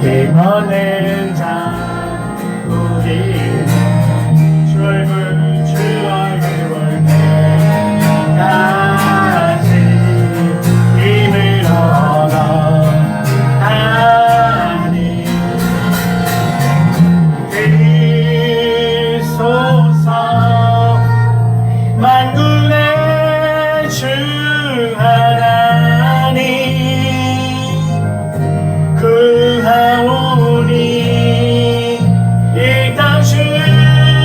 힘없는 자 우리 주얼굴 볼 때까지 힘을 얻어 하니 그리소서 만군의 주 하나님 구하오니 이 땅 축복하소서.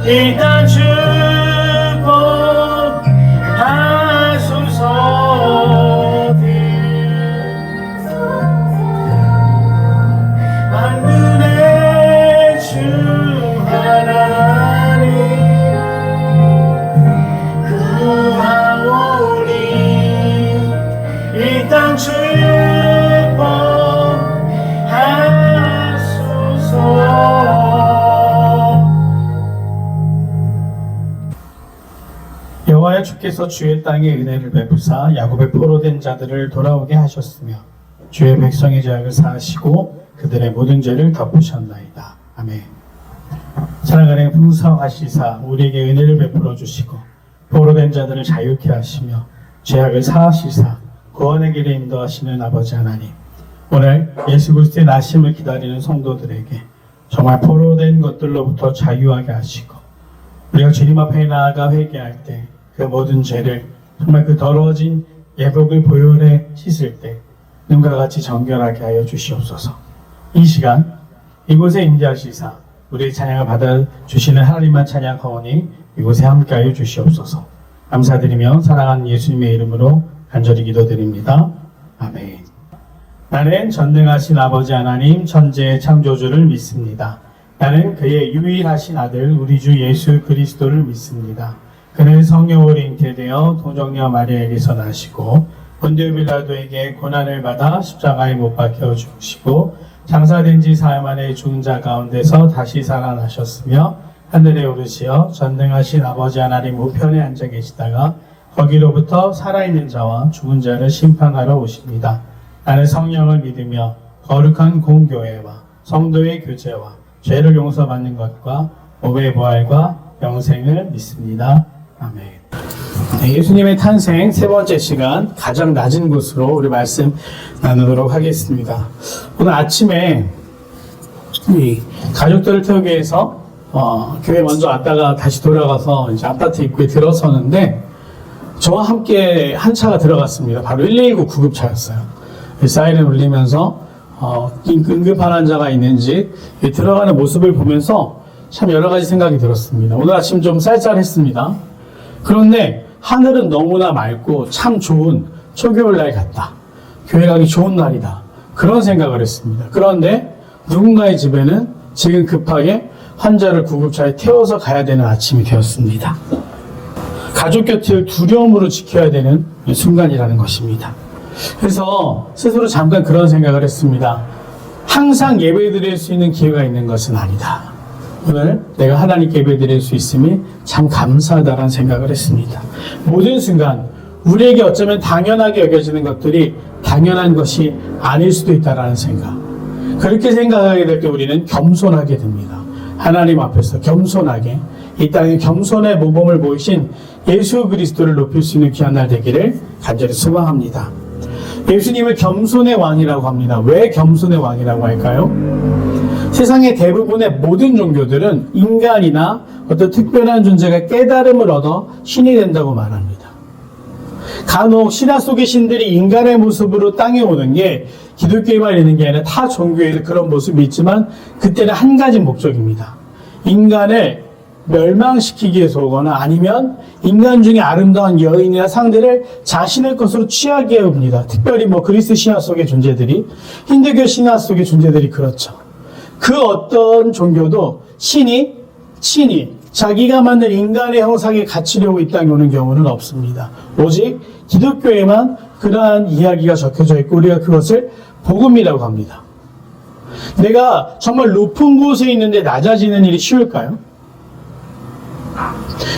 일단 축복하소서. 만군의 주 하나님 구하오니 일단 축복하소서. 여호와의 주께서 주의 땅에 은혜를 베푸사 야곱의 포로된 자들을 돌아오게 하셨으며 주의 백성의 죄악을 사하시고 그들의 모든 죄를 덮으셨나이다. 아멘. 사랑하는 풍성하시사 우리에게 은혜를 베풀어 주시고 포로된 자들을 자유케 하시며 죄악을 사하시사 구원의 길에 인도하시는 아버지 하나님, 오늘 예수 그리스도의 나심을 기다리는 성도들에게 정말 포로된 것들로부터 자유하게 하시고 우리가 주님 앞에 나아가 회개할 때 그 모든 죄를 정말 그 더러워진 예복을 보혈에 씻을 때 눈과 같이 정결하게 하여 주시옵소서. 이 시간 이곳에 임재하시사 우리의 찬양을 받아주시는 하나님만 찬양하오니 이곳에 함께하여 주시옵소서. 감사드리며 사랑하는 예수님의 이름으로 간절히 기도드립니다. 아멘. 나는 전능하신 아버지 하나님 천지의 창조주를 믿습니다. 나는 그의 유일하신 아들 우리 주 예수 그리스도를 믿습니다. 그는 성령으로 잉태되어 동정녀 마리아에게서 나시고 본디오 빌라도에게 고난을 받아 십자가에 못 박혀 죽으시고 장사된 지 사흘 만에 죽은 자 가운데서 다시 살아나셨으며 하늘에 오르시어 전능하신 아버지 하나님 우편에 앉아 계시다가 거기로부터 살아있는 자와 죽은 자를 심판하러 오십니다. 나는 성령을 믿으며 거룩한 공교회와 성도의 교제와 죄를 용서받는 것과 몸의 부활과 영생을 믿습니다. 아멘. 네, 예수님의 탄생 세 번째 시간 가장 낮은 곳으로 우리 말씀 나누도록 하겠습니다. 오늘 아침에 이 가족들을 태우기 위해서 교회 먼저 왔다가 다시 돌아가서 이제 아파트 입구에 들어서는데 저와 함께 한 차가 들어갔습니다. 바로 119 구급차였어요. 사이렌 울리면서 응급한 환자가 있는지 들어가는 모습을 보면서 참 여러 가지 생각이 들었습니다. 오늘 아침 좀 쌀쌀했습니다. 그런데 하늘은 너무나 맑고 참 좋은 초겨울 날 같다. 교회 가기 좋은 날이다. 그런 생각을 했습니다. 그런데 누군가의 집에는 지금 급하게 환자를 구급차에 태워서 가야 되는 아침이 되었습니다. 가족 곁을 두려움으로 지켜야 되는 순간이라는 것입니다. 그래서 스스로 잠깐 그런 생각을 했습니다. 항상 예배드릴 수 있는 기회가 있는 것은 아니다. 오늘 내가 하나님께 예배드릴 수 있음이 참 감사하다는 생각을 했습니다. 모든 순간 우리에게 어쩌면 당연하게 여겨지는 것들이 당연한 것이 아닐 수도 있다는 생각. 그렇게 생각하게 될 때 우리는 겸손하게 됩니다. 하나님 앞에서 겸손하게 이 땅에 겸손의 모범을 보이신 예수 그리스도를 높일 수 있는 귀한 날 되기를 간절히 소망합니다. 예수님을 겸손의 왕이라고 합니다. 왜 겸손의 왕이라고 할까요? 세상의 대부분의 모든 종교들은 인간이나 어떤 특별한 존재가 깨달음을 얻어 신이 된다고 말합니다. 간혹 신화 속의 신들이 인간의 모습으로 땅에 오는 게 기독교에만 있는 게 아니라 타 종교에도 그런 모습이 있지만 그때는 한 가지 목적입니다. 인간을 멸망시키기 위해서 오거나 아니면 인간 중에 아름다운 여인이나 상대를 자신의 것으로 취하게 합니다. 특별히 그리스 신화 속의 존재들이, 힌두교 신화 속의 존재들이 그렇죠. 그 어떤 종교도 신이 자기가 만든 인간의 형상에 갇히려고 이 땅에 오는 경우는 없습니다. 오직 기독교에만 그러한 이야기가 적혀져 있고 우리가 그것을 복음이라고 합니다. 내가 정말 높은 곳에 있는데 낮아지는 일이 쉬울까요?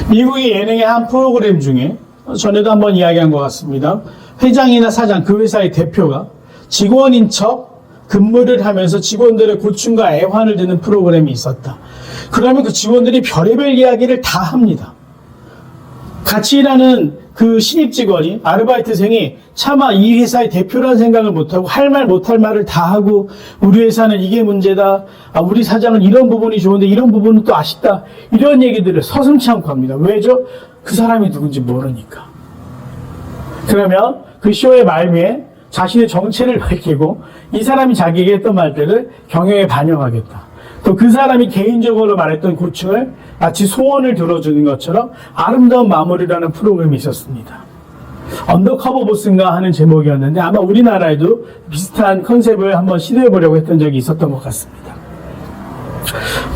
미국의 예능의 한 프로그램 중에 전에도 한번 이야기한 것 같습니다. 회장이나 사장, 그 회사의 대표가 직원인 척 근무를 하면서 직원들의 고충과 애환을 듣는 프로그램이 있었다. 그러면 그 직원들이 별의별 이야기를 다 합니다. 같이 일하는 그 신입 직원이, 아르바이트생이 차마 이 회사의 대표라는 생각을 못하고 할 말 못할 말을 다 하고 우리 회사는 이게 문제다. 우리 사장은 이런 부분이 좋은데 이런 부분은 또 아쉽다. 이런 얘기들을 서슴지 않고 합니다. 왜죠? 그 사람이 누군지 모르니까. 그러면 그 쇼의 말미에 자신의 정체를 밝히고 이 사람이 자기에게 했던 말들을 경영에 반영하겠다. 또 그 사람이 개인적으로 말했던 고충을 마치 소원을 들어주는 것처럼 아름다운 마무리라는 프로그램이 있었습니다. 언더커버 보스인가 하는 제목이었는데 아마 우리나라에도 비슷한 컨셉을 한번 시도해보려고 했던 적이 있었던 것 같습니다.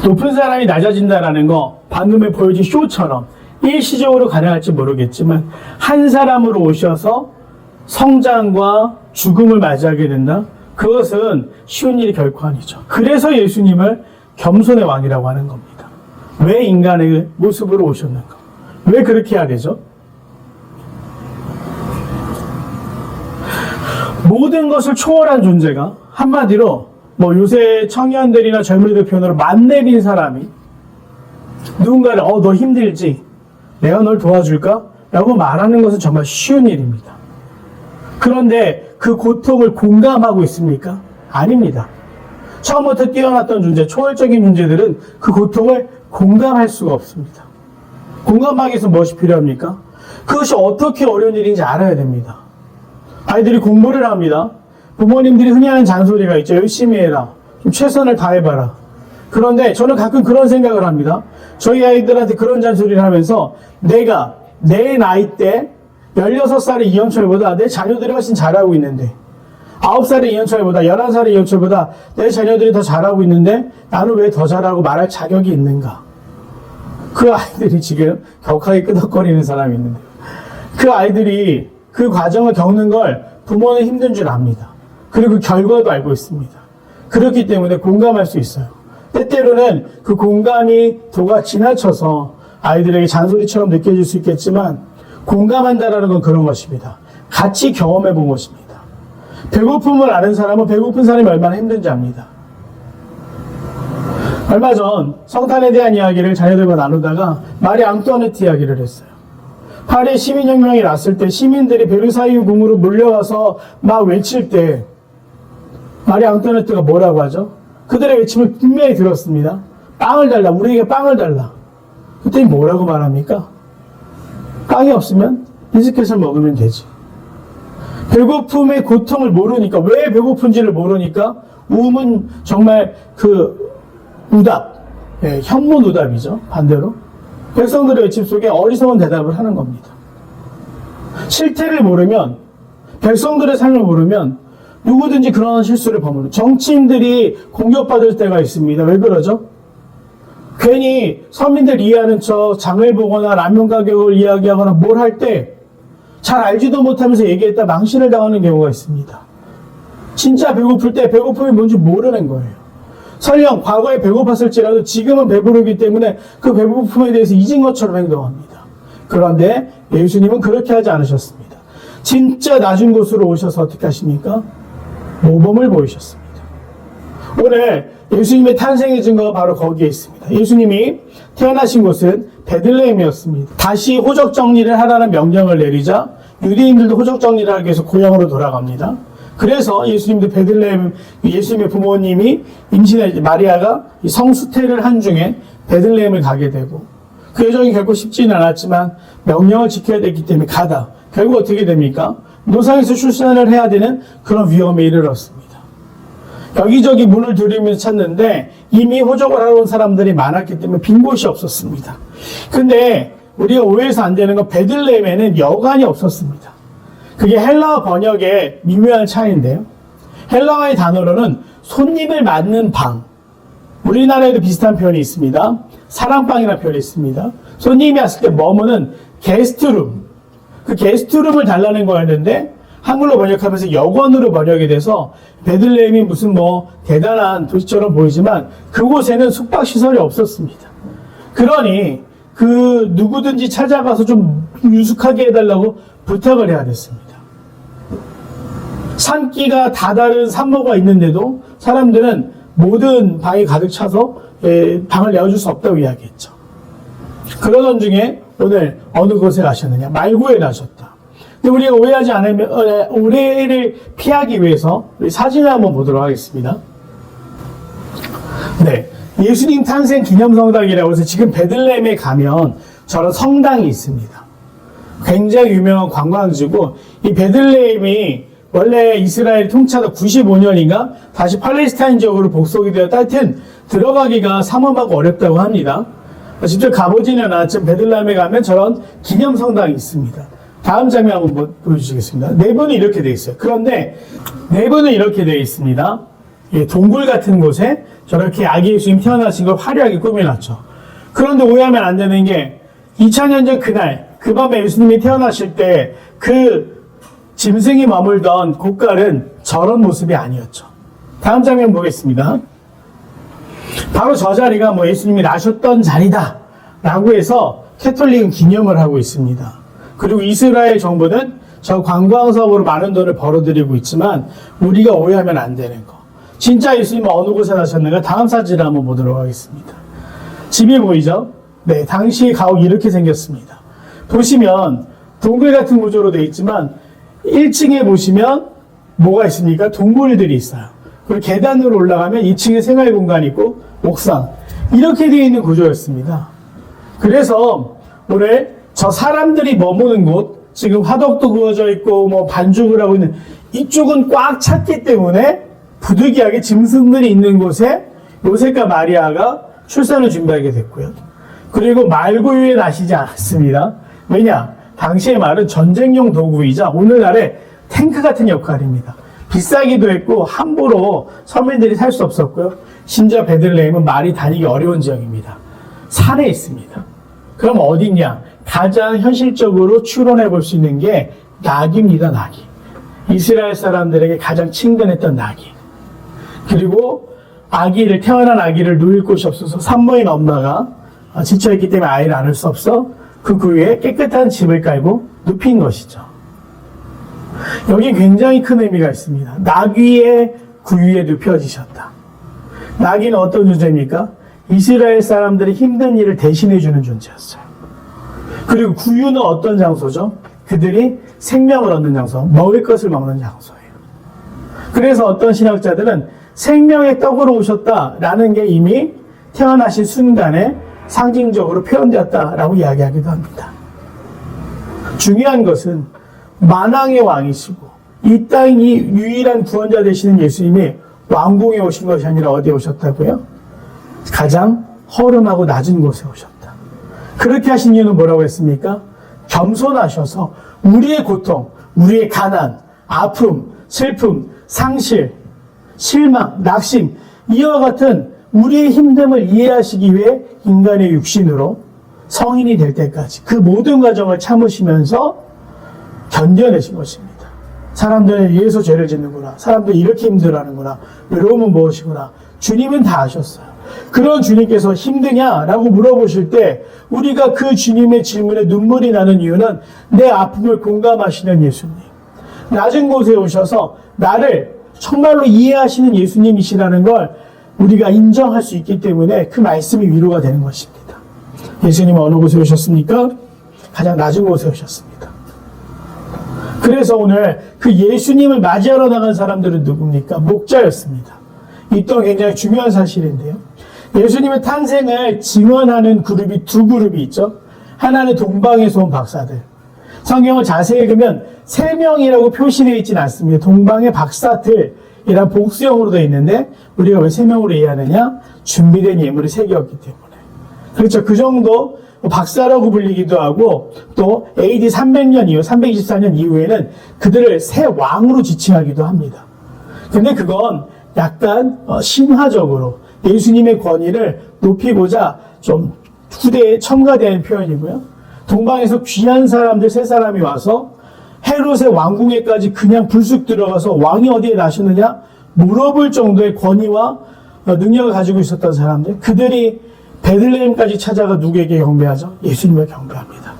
높은 사람이 낮아진다라는 거 방금에 보여진 쇼처럼 일시적으로 가능할지 모르겠지만 한 사람으로 오셔서 성장과 죽음을 맞이하게 된다? 그것은 쉬운 일이 결코 아니죠. 그래서 예수님을 겸손의 왕이라고 하는 겁니다. 왜 인간의 모습으로 오셨는가? 왜 그렇게 해야 되죠? 모든 것을 초월한 존재가 한마디로 요새 청년들이나 젊은이들 표현으로 만내린 사람이 누군가를 너 힘들지? 내가 널 도와줄까? 라고 말하는 것은 정말 쉬운 일입니다. 그런데 그 고통을 공감하고 있습니까? 아닙니다. 처음부터 뛰어났던 존재, 초월적인 존재들은 그 고통을 공감할 수가 없습니다. 공감하기 위해서 무엇이 필요합니까? 그것이 어떻게 어려운 일인지 알아야 됩니다. 아이들이 공부를 합니다. 부모님들이 흔히 하는 잔소리가 있죠. 열심히 해라. 좀 최선을 다해봐라. 그런데 저는 가끔 그런 생각을 합니다. 저희 아이들한테 그런 잔소리를 하면서 내가 내 나이 때 16살의 이현철보다 내 자녀들이 훨씬 잘하고 있는데 9살의 이현철보다 11살의 이현철보다 내 자녀들이 더 잘하고 있는데 나는 왜 더 잘하고 말할 자격이 있는가? 그 아이들이 지금 격하게 끄덕거리는 사람이 있는데 그 아이들이 그 과정을 겪는 걸 부모는 힘든 줄 압니다. 그리고 그 결과도 알고 있습니다. 그렇기 때문에 공감할 수 있어요. 때때로는 그 공감이 도가 지나쳐서 아이들에게 잔소리처럼 느껴질 수 있겠지만 공감한다라는 건 그런 것입니다. 같이 경험해 본 것입니다. 배고픔을 아는 사람은 배고픈 사람이 얼마나 힘든지 압니다. 얼마 전 성탄에 대한 이야기를 자녀들과 나누다가 마리 앙뚜아네트 이야기를 했어요. 파리 시민혁명이 났을 때 시민들이 베르사유 궁으로 몰려와서 막 외칠 때 마리 앙뚜아네트가 뭐라고 하죠? 그들의 외침을 분명히 들었습니다. 빵을 달라, 우리에게 빵을 달라. 그때 뭐라고 말합니까? 빵이 없으면 비스켓을 먹으면 되지. 배고픔의 고통을 모르니까, 왜 배고픈지를 모르니까 우음은 정말 우답, 현무노답이죠. 반대로. 백성들의 외침 속에 어리석은 대답을 하는 겁니다. 실태를 모르면, 백성들의 삶을 모르면 누구든지 그런 실수를 범하는, 정치인들이 공격받을 때가 있습니다. 왜 그러죠? 괜히 서민들 이해하는 척 장을 보거나 라면 가격을 이야기하거나 뭘 할 때 잘 알지도 못하면서 얘기했다 망신을 당하는 경우가 있습니다. 진짜 배고플 때 배고픔이 뭔지 모르는 거예요. 설령 과거에 배고팠을지라도 지금은 배부르기 때문에 그 배고픔에 대해서 잊은 것처럼 행동합니다. 그런데 예수님은 그렇게 하지 않으셨습니다. 진짜 낮은 곳으로 오셔서 어떻게 하십니까? 모범을 보이셨습니다. 오늘 예수님의 탄생의 증거가 바로 거기에 있습니다. 예수님이 태어나신 곳은 베들레헴이었습니다. 다시 호적 정리를 하라는 명령을 내리자 유대인들도 호적 정리를 하기 위해서 고향으로 돌아갑니다. 그래서 예수님도 베들레헴, 예수님의 부모님이 임신해 마리아가 성수태를 한 중에 베들레헴을 가게 되고 그 여정이 결코 쉽지는 않았지만 명령을 지켜야 됐기 때문에 가다. 결국 어떻게 됩니까? 노상에서 출산을 해야 되는 그런 위험에 이르렀습니다. 여기저기 문을 두드리면서 찾는데 이미 호적을 하러 온 사람들이 많았기 때문에 빈 곳이 없었습니다. 근데 우리가 오해해서 안 되는 건 베들레헴에는 여관이 없었습니다. 그게 헬라어 번역의 미묘한 차이인데요. 헬라어의 단어로는 손님을 맞는 방. 우리나라에도 비슷한 표현이 있습니다. 사랑방이라는 표현이 있습니다. 손님이 왔을 때 머무는 게스트룸. 그 게스트룸을 달라는 거였는데 한글로 번역하면서 여관으로 번역이 돼서 베들레헴이 무슨 대단한 도시처럼 보이지만 그곳에는 숙박시설이 없었습니다. 그러니 그 누구든지 찾아가서 좀 유숙하게 해달라고 부탁을 해야 됐습니다. 산기가 다다른 산모가 있는데도 사람들은 모든 방이 가득 차서 방을 내어줄 수 없다고 이야기했죠. 그러던 중에 오늘 어느 곳에 가셨느냐? 말구에 가셨다. 근데 우리가 오해하지 않으면, 오해를 피하기 위해서 우리 사진을 한번 보도록 하겠습니다. 네. 예수님 탄생 기념성당이라고 해서 지금 베들레헴에 가면 저런 성당이 있습니다. 굉장히 유명한 관광지고, 이 베들레헴이 원래 이스라엘 통치하다 95년인가 다시 팔레스타인 지역으로 복속이 되었다. 하여튼 들어가기가 삼엄하고 어렵다고 합니다. 직접 가보지는 않았지만 베들레헴에 가면 저런 기념성당이 있습니다. 다음 장면 한번 보여주시겠습니다. 내부는 이렇게 되어 있어요. 그런데 내부는 이렇게 되어 있습니다. 동굴 같은 곳에 저렇게 아기 예수님 태어나신 걸 화려하게 꾸며놨죠. 그런데 오해하면 안 되는 게 2000년 전 그날 그 밤에 예수님이 태어나실 때 그 짐승이 머물던 곳갈은 저런 모습이 아니었죠. 다음 장면 보겠습니다. 바로 저 자리가 예수님이 나셨던 자리다 라고 해서 캐톨릭은 기념을 하고 있습니다. 그리고 이스라엘 정부는 저 관광사업으로 많은 돈을 벌어들이고 있지만 우리가 오해하면 안 되는 거. 진짜 예수님은 어느 곳에 나셨는가? 다음 사진을 한번 보도록 하겠습니다. 집이 보이죠? 네, 당시 가옥이 이렇게 생겼습니다. 보시면 동굴 같은 구조로 되어 있지만 1층에 보시면 뭐가 있습니까? 동굴들이 있어요. 그리고 계단으로 올라가면 2층에 생활 공간이 있고 옥상. 이렇게 되어 있는 구조였습니다. 그래서 오늘 저 사람들이 머무는 곳, 지금 화덕도 그어져 있고 반죽을 하고 있는 이쪽은 꽉 찼기 때문에 부득이하게 짐승들이 있는 곳에 요셉과 마리아가 출산을 준비하게 됐고요. 그리고 말구유에 나시지 않았습니다. 왜냐? 당시의 말은 전쟁용 도구이자 오늘날의 탱크 같은 역할입니다. 비싸기도 했고 함부로 서민들이 살 수 없었고요. 심지어 베들레헴은 말이 다니기 어려운 지역입니다. 산에 있습니다. 그럼 어디냐? 가장 현실적으로 추론해 볼 수 있는 게 낙입니다. 낙이. 이스라엘 사람들에게 가장 친근했던 낙이. 그리고 태어난 아기를 누일 곳이 없어서 산모인 엄마가 지쳐있기 때문에 아이를 안을 수 없어 그 구유에 깨끗한 집을 깔고 눕힌 것이죠. 여기 굉장히 큰 의미가 있습니다. 나귀의 구유에 눕혀지셨다. 나귀는 어떤 존재입니까? 이스라엘 사람들이 힘든 일을 대신해주는 존재였어요. 그리고 구유는 어떤 장소죠? 그들이 생명을 얻는 장소, 먹을 것을 먹는 장소예요. 그래서 어떤 신학자들은 생명의 떡으로 오셨다라는 게 이미 태어나신 순간에 상징적으로 표현되었다라고 이야기하기도 합니다. 중요한 것은 만왕의 왕이시고 이 땅이 유일한 구원자 되시는 예수님이 왕궁에 오신 것이 아니라 어디에 오셨다고요? 가장 허름하고 낮은 곳에 오셨다. 그렇게 하신 이유는 뭐라고 했습니까? 겸손하셔서 우리의 고통, 우리의 가난, 아픔, 슬픔, 상실, 실망, 낙심, 이와 같은 우리의 힘듦을 이해하시기 위해 인간의 육신으로 성인이 될 때까지 그 모든 과정을 참으시면서 견뎌내신 것입니다. 사람들은 이래서 죄를 짓는구나. 사람들은 이렇게 힘들어하는구나. 외로움은 무엇이구나. 주님은 다 아셨어요. 그런 주님께서 힘드냐라고 물어보실 때 우리가 그 주님의 질문에 눈물이 나는 이유는 내 아픔을 공감하시는 예수님. 낮은 곳에 오셔서 나를 정말로 이해하시는 예수님이시라는 걸 우리가 인정할 수 있기 때문에 그 말씀이 위로가 되는 것입니다. 예수님은 어느 곳에 오셨습니까? 가장 낮은 곳에 오셨습니다. 그래서 오늘 그 예수님을 맞이하러 나간 사람들은 누굽니까? 목자였습니다. 이 또한 굉장히 중요한 사실인데요. 예수님의 탄생을 증언하는 그룹이 두 그룹이 있죠. 하나는 동방에서 온 박사들. 성경을 자세히 읽으면 3명이라고 표시되어 있지는 않습니다. 동방의 박사들이란 복수형으로 되어 있는데 우리가 왜 3명으로 이해하느냐? 준비된 예물이 3개였기 때문에. 그렇죠. 그 정도 박사라고 불리기도 하고 또 AD 300년 이후, 324년 이후에는 그들을 새 왕으로 지칭하기도 합니다. 근데 그건 약간 신화적으로 예수님의 권위를 높이고자 좀 후대에 첨가된 표현이고요. 동방에서 귀한 사람들 3사람이 와서 헤롯의 왕궁에까지 그냥 불쑥 들어가서 왕이 어디에 나셨느냐 물어볼 정도의 권위와 능력을 가지고 있었던 사람들, 그들이 베들레헴까지 찾아가 누구에게 경배하죠? 예수님을 경배합니다.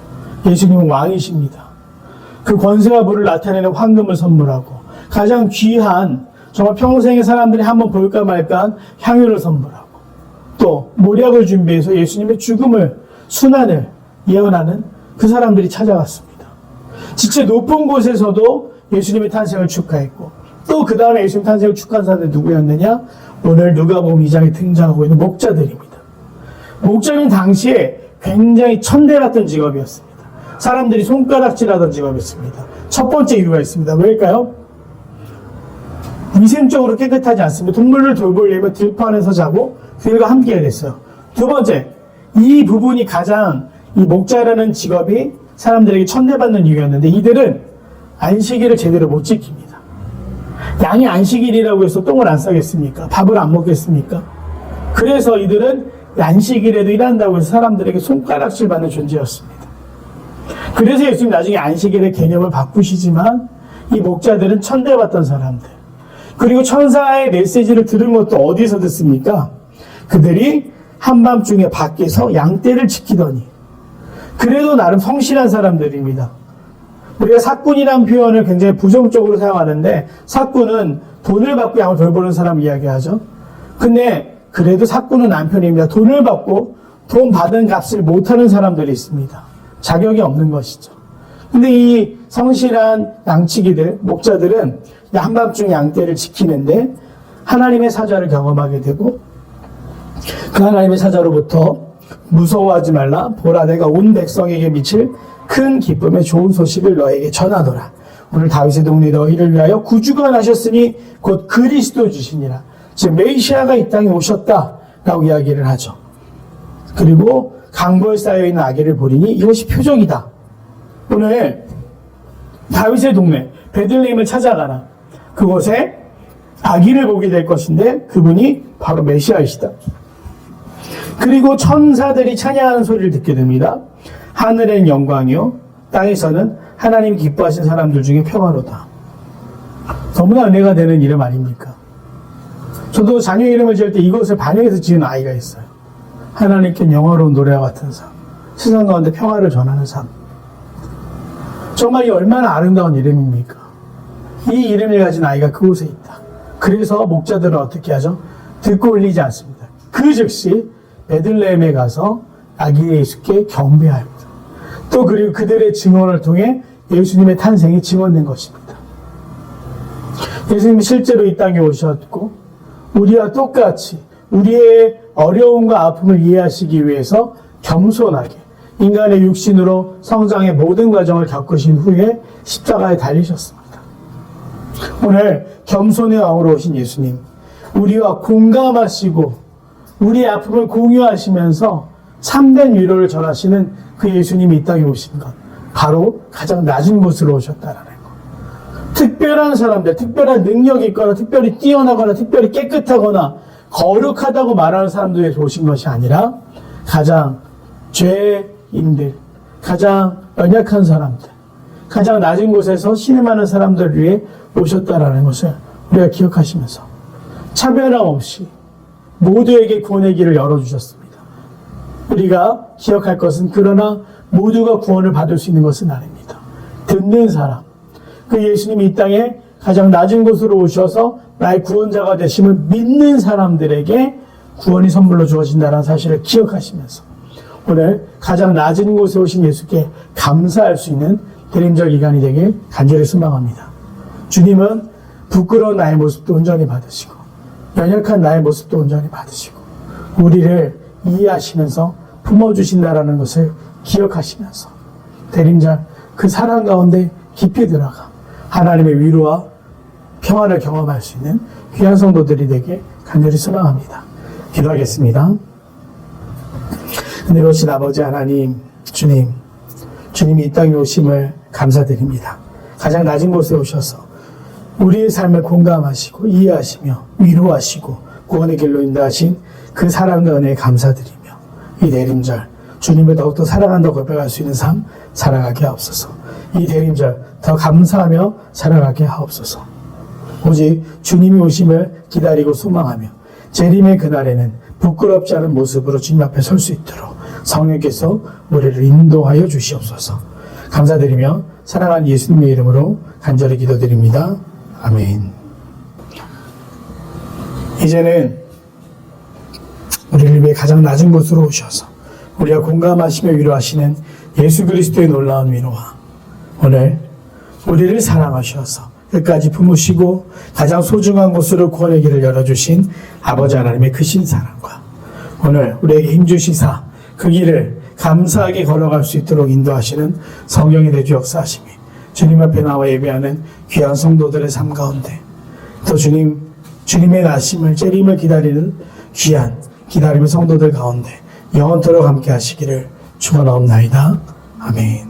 예수님은 왕이십니다. 그 권세와 부를 나타내는 황금을 선물하고 가장 귀한 정말 평생의 사람들이 한번 볼까 말까한 향유를 선물하고 또 모략을 준비해서 예수님의 죽음을 순환을 예언하는 그 사람들이 찾아왔습니다. 지체 높은 곳에서도 예수님의 탄생을 축하했고 또 그 다음에 예수님 탄생을 축하한 사람들이 누구였느냐? 오늘 누가복음 2장에 등장하고 있는 목자들입니다. 목자는 당시에 굉장히 천대받던 직업이었습니다. 사람들이 손가락질하던 직업이었습니다. 첫 번째 이유가 있습니다. 왜일까요? 위생적으로 깨끗하지 않습니다. 동물을 돌보려면 들판에서 자고 그들과 함께 됐어요. 두 번째, 이 부분이 가장 이 목자라는 직업이 사람들에게 천대받는 이유였는데 이들은 안식일을 제대로 못 지킵니다. 양이 안식일이라고 해서 똥을 안 싸겠습니까? 밥을 안 먹겠습니까? 그래서 이들은 안식일에도 일한다고 해서 사람들에게 손가락질 받는 존재였습니다. 그래서 예수님 나중에 안식일의 개념을 바꾸시지만 이 목자들은 천대받던 사람들. 그리고 천사의 메시지를 들은 것도 어디서 듣습니까? 그들이 한밤중에 밖에서 양떼를 지키더니 그래도 나름 성실한 사람들입니다. 우리가 사꾼이라는 표현을 굉장히 부정적으로 사용하는데 사꾼은 돈을 받고 양을 돌보는 사람 이야기하죠. 근데 그래도 사꾼은 남편입니다. 돈을 받고 돈 받은 값을 못하는 사람들이 있습니다. 자격이 없는 것이죠. 근데 이 성실한 양치기들, 목자들은 한밤중 양떼를 지키는데 하나님의 사자를 경험하게 되고 그 하나님의 사자로부터 무서워하지 말라. 보라 내가 온 백성에게 미칠 큰 기쁨의 좋은 소식을 너에게 전하노라. 오늘 다윗의 동네 너희를 위하여 구주가 나셨으니 곧 그리스도 주시니라. 즉 메시아가 이 땅에 오셨다라고 이야기를 하죠. 그리고 강보에 쌓여있는 아기를 보리니 이것이 표적이다. 오늘 다윗의 동네 베들레헴을 찾아가라. 그곳에 아기를 보게 될 것인데 그분이 바로 메시아이시다. 그리고 천사들이 찬양하는 소리를 듣게 됩니다. 하늘엔 영광이요 땅에서는 하나님 기뻐하신 사람들 중에 평화로다. 너무나 은혜가 되는 이름 아닙니까? 저도 자녀 이름을 지을 때 이것을 반영해서 지은 아이가 있어요. 하나님께 영화로운 노래와 같은 삶, 세상 가운데 평화를 전하는 삶. 정말 이 얼마나 아름다운 이름입니까? 이 이름을 가진 아이가 그곳에 있다. 그래서 목자들은 어떻게 하죠? 듣고 울리지 않습니다. 그 즉시 베들레헴에 가서 아기 예수께 경배합니다. 또 그리고 그들의 증언을 통해 예수님의 탄생이 증언된 것입니다. 예수님이 실제로 이 땅에 오셨고 우리와 똑같이 우리의 어려움과 아픔을 이해하시기 위해서 겸손하게 인간의 육신으로 성장의 모든 과정을 겪으신 후에 십자가에 달리셨습니다. 오늘 겸손의 왕으로 오신 예수님, 우리와 공감하시고 우리의 아픔을 공유하시면서 참된 위로를 전하시는 그 예수님이 이 땅에 오신 것, 바로 가장 낮은 곳으로 오셨다라는 것. 특별한 사람들, 특별한 능력이 있거나 특별히 뛰어나거나 특별히 깨끗하거나 거룩하다고 말하는 사람들에게 오신 것이 아니라 가장 죄인들, 가장 연약한 사람들, 가장 낮은 곳에서 신음하는 사람들을 위해 오셨다라는 것을 우리가 기억하시면서 차별함 없이 모두에게 구원의 길을 열어주셨습니다. 우리가 기억할 것은 그러나 모두가 구원을 받을 수 있는 것은 아닙니다. 듣는 사람, 그 예수님이 이 땅에 가장 낮은 곳으로 오셔서 나의 구원자가 되심을 믿는 사람들에게 구원이 선물로 주어진다는 사실을 기억하시면서 오늘 가장 낮은 곳에 오신 예수께 감사할 수 있는 대림절 기간이 되길 간절히 소망합니다. 주님은 부끄러운 나의 모습도 온전히 받으시고 연약한 나의 모습도 온전히 받으시고 우리를 이해하시면서 품어주신다라는 것을 기억하시면서 대림절 그 사랑 가운데 깊이 들어가 하나님의 위로와 평안을 경험할 수 있는 귀한 성도들이 되게 간절히 소망합니다. 기도하겠습니다. 은혜로우신 아버지 하나님, 주님이 이 땅에 오심을 감사드립니다. 가장 낮은 곳에 오셔서 우리의 삶을 공감하시고 이해하시며 위로하시고 구원의 길로 인도하신 그 사랑과 은혜에 감사드리며 이 대림절 주님을 더욱더 사랑한다고 고백할 수 있는 삶 살아가게 하옵소서. 이 대림절 더 감사하며 살아가게 하옵소서. 오직 주님이 오심을 기다리고 소망하며 재림의 그날에는 부끄럽지 않은 모습으로 주님 앞에 설 수 있도록 성령께서 우리를 인도하여 주시옵소서. 감사드리며 사랑하는 예수님의 이름으로 간절히 기도드립니다. 아멘. 이제는 우리를 위해 가장 낮은 곳으로 오셔서 우리가 공감하시며 위로하시는 예수 그리스도의 놀라운 위로와 오늘 우리를 사랑하셔서 끝까지 품으시고 가장 소중한 곳으로 구원의 길을 열어주신 아버지 하나님의 크신 사랑과 오늘 우리에게 힘주시사 그 길을 감사하게 걸어갈 수 있도록 인도하시는 성령의 내주 역사하심이 주님 앞에 나와 예배하는 귀한 성도들의 삶 가운데 또 주님의 나심을 재림을 기다리는 귀한 기다림의 성도들 가운데 영원토록 함께 하시기를 축원하옵나이다. 아멘.